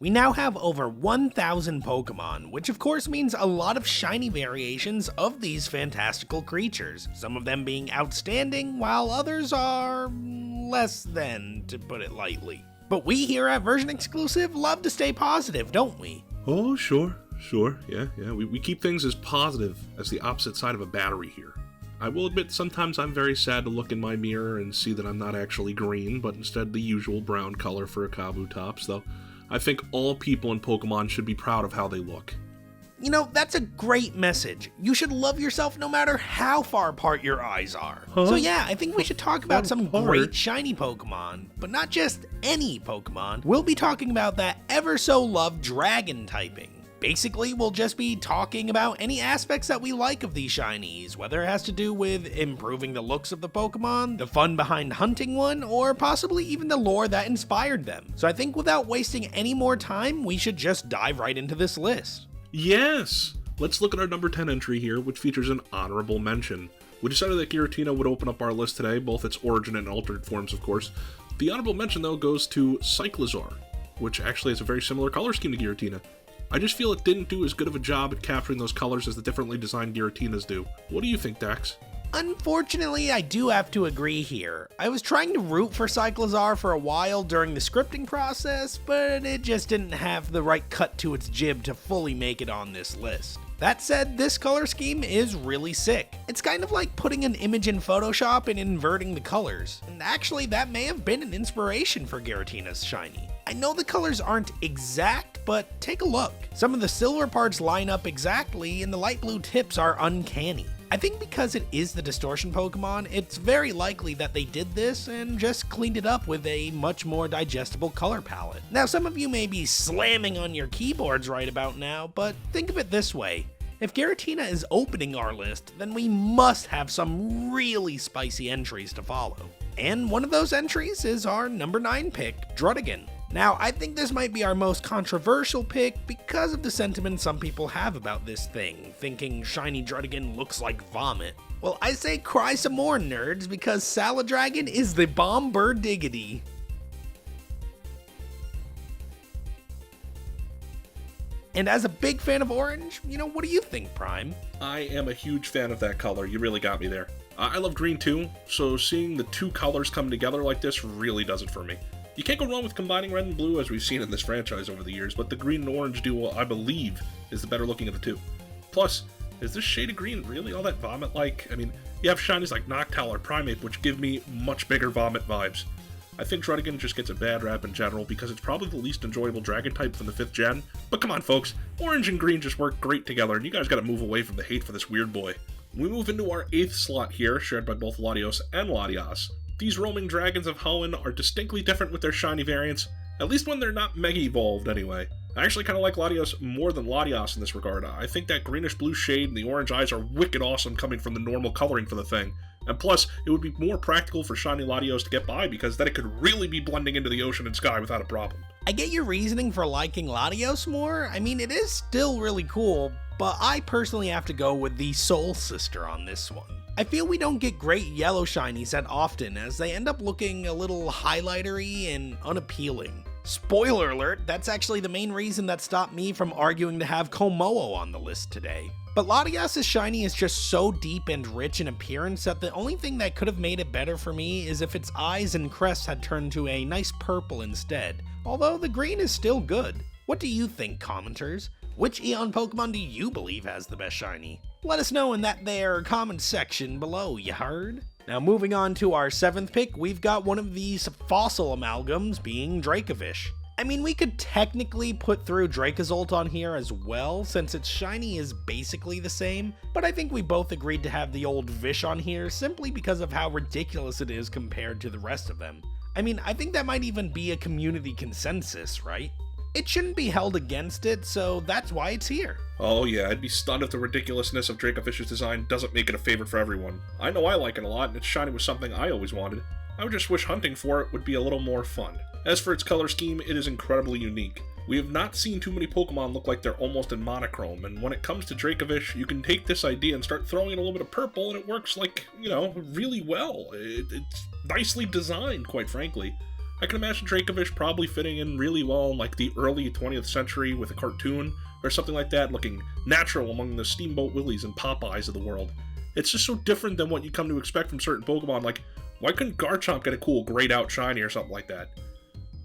We now have over 1,000 Pokemon, which of course means a lot of shiny variations of these fantastical creatures, some of them being outstanding, while others are less than, to put it lightly. But we here at Version Exclusive love to stay positive, don't we? Oh, sure. Yeah. We keep things as positive as the opposite side of a battery here. I will admit sometimes I'm very sad to look in my mirror and see that I'm not actually green, but instead the usual brown color for a Kabutops, though I think all people in Pokemon should be proud of how they look. You know, that's a great message. You should love yourself no matter how far apart your eyes are. Huh? So yeah, I think we should talk about some Apart? great shiny Pokemon, but not just any Pokemon. We'll be talking about that ever so loved dragon typing. Basically, we'll just be talking about any aspects that we like of these shinies, whether it has to do with improving the looks of the Pokemon, the fun behind hunting one, or possibly even the lore that inspired them. So I think without wasting any more time, we should just dive right into this list. Yes! Let's look at our number 10 entry here, which features an honorable mention. We decided that Giratina would open up our list today, both its origin and altered forms, of course. The honorable mention, though, goes to Cyclizar, which actually has a very similar color scheme to Giratina. I just feel it didn't do as good of a job at capturing those colors as the differently designed Giratinas do. What do you think, Dex? Unfortunately, I do have to agree here. I was trying to root for Cyclizar for a while during the scripting process, but it just didn't have the right cut to its jib to fully make it on this list. That said, this color scheme is really sick. It's kind of like putting an image in Photoshop and inverting the colors. And actually, that may have been an inspiration for Giratina's shiny. I know the colors aren't exact, but take a look. Some of the silver parts line up exactly, and the light blue tips are uncanny. I think because it is the distortion Pokemon, it's very likely that they did this and just cleaned it up with a much more digestible color palette. Now, some of you may be slamming on your keyboards right about now, but think of it this way. If Giratina is opening our list, then we must have some really spicy entries to follow. And one of those entries is our number 9 pick, Druddigon. Now, I think this might be our most controversial pick because of the sentiment some people have about this thing, thinking shiny Druddigon looks like vomit. Well, I say cry some more, nerds, because Saladragon is the bomb bird diggity. And as a big fan of orange, what do you think, Prime? I am a huge fan of that color. You really got me there. I love green too, so seeing the two colors come together like this really does it for me. You can't go wrong with combining red and blue as we've seen in this franchise over the years, but the green and orange duo, I believe, is the better looking of the two. Plus, is this shade of green really all that vomit-like? I mean, you have shinies like Noctowl or Primeape, which give me much bigger vomit vibes. I think Druddigon just gets a bad rap in general because it's probably the least enjoyable dragon type from the 5th gen. But come on folks, orange and green just work great together and you guys gotta move away from the hate for this weird boy. We move into our 8th slot here, shared by both Latios and Latias. These roaming dragons of Hoenn are distinctly different with their shiny variants, at least when they're not mega evolved anyway. I actually kind of like Latios more than Latias in this regard. I think that greenish blue shade and the orange eyes are wicked awesome coming from the normal coloring for the thing. And plus, it would be more practical for shiny Latios to get by because then it could really be blending into the ocean and sky without a problem. I get your reasoning for liking Latios more. I mean, it is still really cool, but I personally have to go with the Soul Sister on this one. I feel we don't get great yellow shinies that often, as they end up looking a little highlightery and unappealing. Spoiler alert, that's actually the main reason that stopped me from arguing to have Komodo on the list today. But Latias' shiny is just so deep and rich in appearance that the only thing that could have made it better for me is if its eyes and crest had turned to a nice purple instead, although the green is still good. What do you think, commenters? Which Eon Pokemon do you believe has the best shiny? Let us know in that there comment section below, you heard? Now moving on to our 7th pick, we've got one of these fossil amalgams being Dracovish. I mean, we could technically put through Dracozolt on here as well, since its shiny is basically the same, but I think we both agreed to have the old Vish on here simply because of how ridiculous it is compared to the rest of them. I mean, I think that might even be a community consensus, right? It shouldn't be held against it, so that's why it's here. Oh yeah, I'd be stunned if the ridiculousness of Dracovish's design doesn't make it a favorite for everyone. I know I like it a lot, and its shiny was something I always wanted. I would just wish hunting for it would be a little more fun. As for its color scheme, it is incredibly unique. We have not seen too many Pokemon look like they're almost in monochrome, and when it comes to Dracovish, you can take this idea and start throwing in a little bit of purple, and it works like, really well. It's nicely designed, quite frankly. I can imagine Dracovish probably fitting in really well in like the early 20th century with a cartoon or something like that, looking natural among the Steamboat Willies and Popeyes of the world. It's just so different than what you come to expect from certain Pokemon, like why couldn't Garchomp get a cool grayed out shiny or something like that?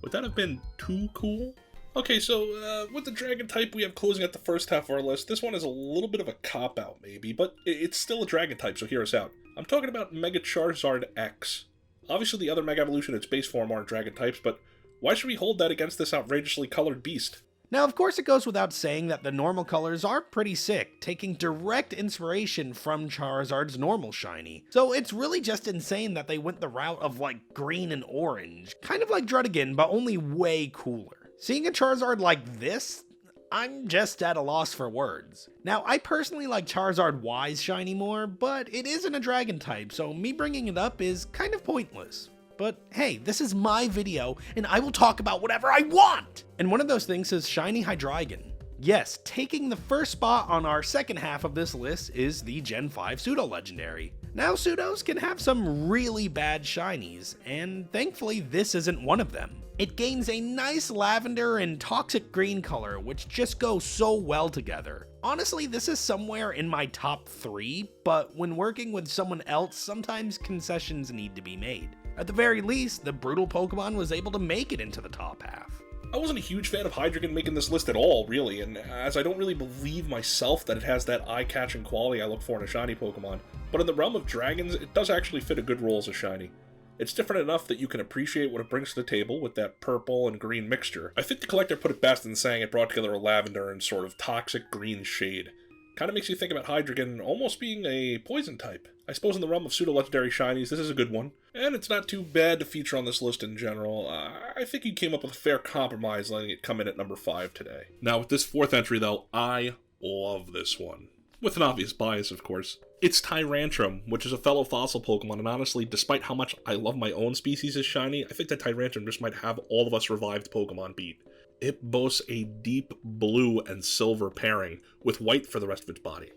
Would that have been too cool? Okay, so with the Dragon type we have closing out the first half of our list, this one is a little bit of a cop-out maybe, but it's still a Dragon type, so hear us out. I'm talking about Mega Charizard X. Obviously the other Mega Evolution and its base form aren't Dragon types, but why should we hold that against this outrageously colored beast? Now, of course, it goes without saying that the normal colors are pretty sick, taking direct inspiration from Charizard's normal shiny. So it's really just insane that they went the route of like green and orange, kind of like Druddigan, but only way cooler. Seeing a Charizard like this, I'm just at a loss for words. Now, I personally like Charizard Y's shiny more, but it isn't a Dragon type, so me bringing it up is kind of pointless. But hey, this is my video, and I will talk about whatever I want! And one of those things is Shiny Hydreigon. Yes, taking the first spot on our second half of this list is the Gen 5 Pseudo-Legendary. Now, Pseudos can have some really bad shinies, and thankfully this isn't one of them. It gains a nice lavender and toxic green color, which just go so well together. Honestly, this is somewhere in my top 3, but when working with someone else, sometimes concessions need to be made. At the very least, the brutal Pokemon was able to make it into the top half. I wasn't a huge fan of Hydreigon making this list at all, really, and as I don't really believe myself that it has that eye-catching quality I look for in a shiny Pokemon, but in the realm of dragons, it does actually fit a good role as a shiny. It's different enough that you can appreciate what it brings to the table with that purple and green mixture. I think the collector put it best in saying it brought together a lavender and sort of toxic green shade. Kind of makes you think about Hydreigon almost being a poison type. I suppose in the realm of pseudo-legendary shinies, this is a good one. And it's not too bad to feature on this list in general. I think you came up with a fair compromise letting it come in at number 5 today. Now with this 4th entry though, I love this one. With an obvious bias, of course. It's Tyrantrum, which is a fellow fossil Pokemon, and honestly, despite how much I love my own species as shiny, I think that Tyrantrum just might have all of us revived Pokemon beat. It boasts a deep blue and silver pairing, with white for the rest of its body.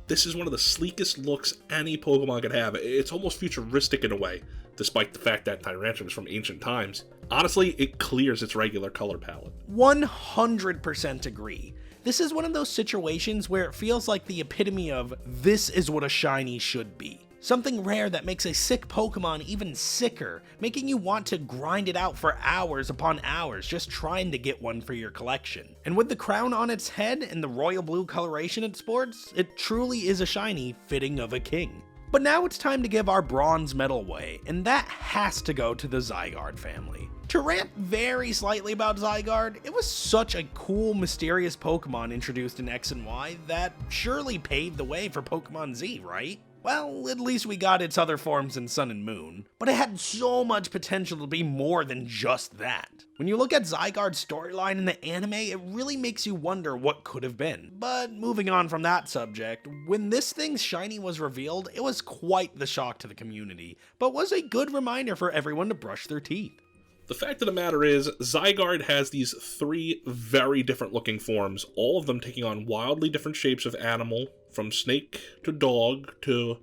This is one of the sleekest looks any Pokemon could have. It's almost futuristic in a way, despite the fact that Tyrantrum is from ancient times. Honestly, it clears its regular color palette. 100% agree. This is one of those situations where it feels like the epitome of this is what a shiny should be. Something rare that makes a sick Pokemon even sicker, making you want to grind it out for hours upon hours just trying to get one for your collection. And with the crown on its head and the royal blue coloration it sports, it truly is a shiny fitting of a king. But now it's time to give our bronze medal away, and that has to go to the Zygarde family. To rant very slightly about Zygarde, it was such a cool, mysterious Pokemon introduced in X and Y that surely paved the way for Pokemon Z, right? Well, at least we got its other forms in Sun and Moon, but it had so much potential to be more than just that. When you look at Zygarde's storyline in the anime, it really makes you wonder what could have been. But moving on from that subject, when this thing's shiny was revealed, it was quite the shock to the community, but was a good reminder for everyone to brush their teeth. The fact of the matter is, Zygarde has these 3 very different looking forms, all of them taking on wildly different shapes of animal, from snake to dog to,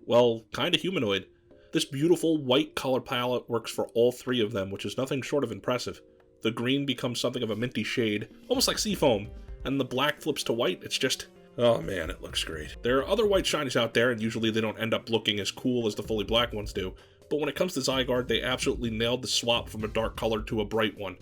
well, kinda humanoid. This beautiful white color palette works for all 3 of them, which is nothing short of impressive. The green becomes something of a minty shade, almost like seafoam, and the black flips to white. It's just, oh man, it looks great. There are other white shinies out there, and usually they don't end up looking as cool as the fully black ones do. But when it comes to Zygarde, they absolutely nailed the swap from a dark color to a bright one.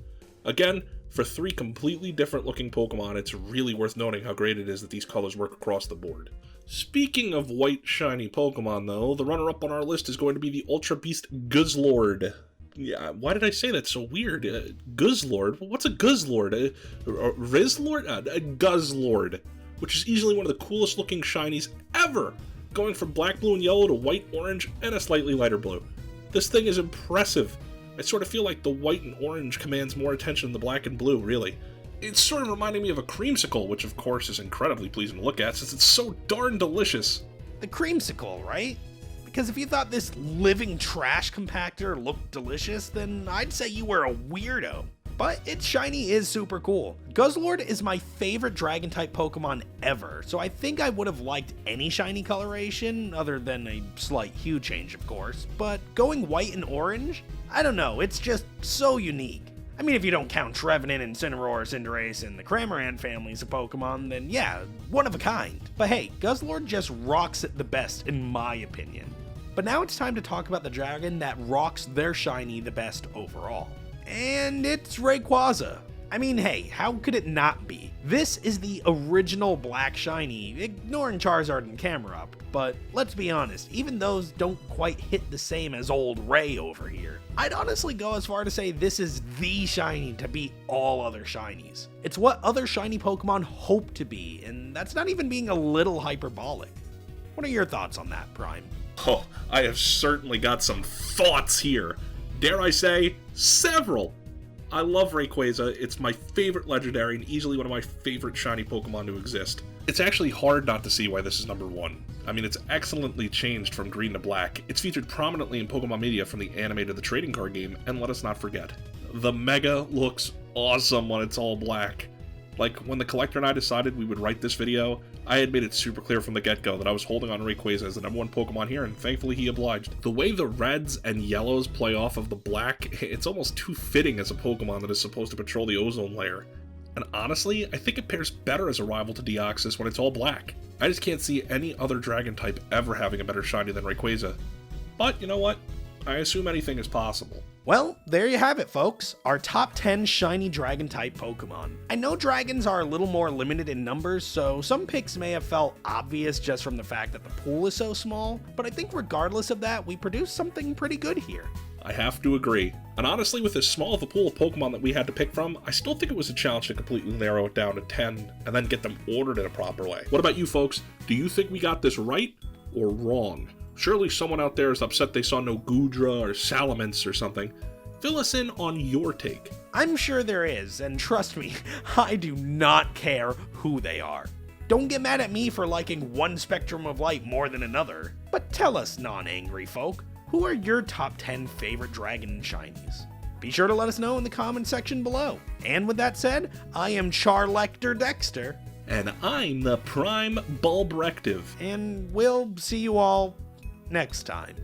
Again, for 3 completely different looking Pokemon, it's really worth noting how great it is that these colors work across the board. Speaking of white shiny Pokemon though, the runner-up on our list is going to be the Ultra Beast Guzzlord. Yeah, why did I say that so weird? Guzzlord? What's a Guzzlord? Rizlord? A Guzzlord, which is easily one of the coolest looking shinies ever, going from black, blue, and yellow to white, orange, and a slightly lighter blue. This thing is impressive. I sort of feel like the white and orange commands more attention than the black and blue, really. It's sort of reminding me of a creamsicle, which of course is incredibly pleasing to look at since it's so darn delicious. The creamsicle, right? Because if you thought this living trash compactor looked delicious, then I'd say you were a weirdo. but its shiny is super cool. Guzzlord is my favorite dragon-type Pokemon ever, so I think I would have liked any shiny coloration, other than a slight hue change of course, but going white and orange? I don't know, it's just so unique. I mean, if you don't count Trevenant, Incineroar, Cinderace, and the Cramorant families of Pokemon, then yeah, one of a kind. But hey, Guzzlord just rocks it the best in my opinion. But now it's time to talk about the dragon that rocks their shiny the best overall. And it's Rayquaza. I mean, hey, how could it not be? This is the original black shiny, ignoring Charizard and Camerupt, but let's be honest, even those don't quite hit the same as old Ray over here. I'd honestly go as far to say this is the shiny to beat all other shinies. It's what other shiny Pokemon hope to be, and that's not even being a little hyperbolic. What are your thoughts on that, Prime? Oh, I have certainly got some thoughts here. Dare I say, several. I love Rayquaza, it's my favorite legendary and easily one of my favorite shiny Pokemon to exist. It's actually hard not to see why this is number one. I mean, it's excellently changed from green to black, it's featured prominently in Pokemon media from the anime to the trading card game, and let us not forget, the Mega looks awesome when it's all black. Like, when the collector and I decided we would write this video, I had made it super clear from the get-go that I was holding on Rayquaza as the number one Pokemon here, and thankfully he obliged. The way the reds and yellows play off of the black, it's almost too fitting as a Pokemon that is supposed to patrol the ozone layer. And honestly, I think it pairs better as a rival to Deoxys when it's all black. I just can't see any other dragon type ever having a better shiny than Rayquaza. But you know what? I assume anything is possible. Well, there you have it, folks. Our top 10 shiny dragon-type Pokemon. I know dragons are a little more limited in numbers, so some picks may have felt obvious just from the fact that the pool is so small, but I think regardless of that, we produced something pretty good here. I have to agree. And honestly, with as small of a pool of Pokemon that we had to pick from, I still think it was a challenge to completely narrow it down to 10 and then get them ordered in a proper way. What about you folks? Do you think we got this right or wrong? Surely someone out there is upset they saw no Goodra or Salamence or something. Fill us in on your take. I'm sure there is, and trust me, I do not care who they are. Don't get mad at me for liking one spectrum of light more than another, but tell us, non-angry folk, who are your top 10 favorite dragon shinies? Be sure to let us know in the comment section below. And with that said, I am Charlector Dexter. And I'm the Prime Bulbrective. And we'll see you all next time.